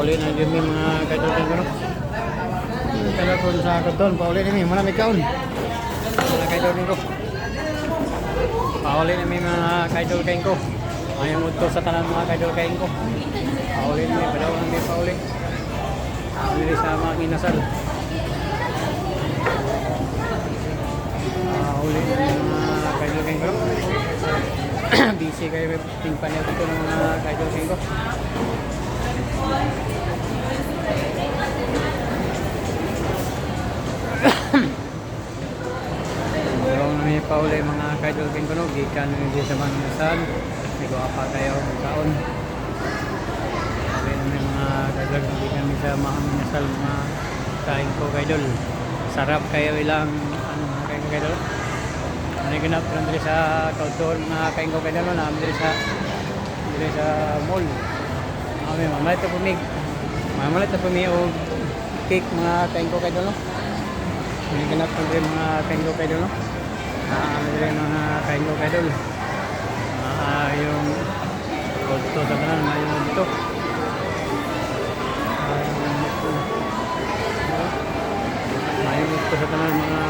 pauli na yun may mga kaidol kayo no. Kaya kung sa katon, pauli na may mga kaon. Mga kaidol ko. Pauli na may mga kaidol kayo ko. Ayaw mo sa tanan mga kaidol kayo ko. Pauli na may balaw na may pauli. Pauli sa mga kinasal. Pauli na may mga kaidol kayo ko. Busy kayo may tingpanel dito ng mga kaidol kayo ko. May pauli mga kaidol king kuno gikan di sa Manasan may guwapa kayo taon sabi may mga kaidol gikan di sa Manasan mga kain ko kaidol sarap kayo ilang ano mga kain ko kaidol ano ganap lang dito sa kauton mga kain ko kaidol na dito sa mall kami mamalit na pumig o cake mga kain ko kaidol no ano ganap lang dito mga kain ko kaidol no mga kain ko kaidol yung kulto sa kanan yung dito mayroon dito sa kanan mga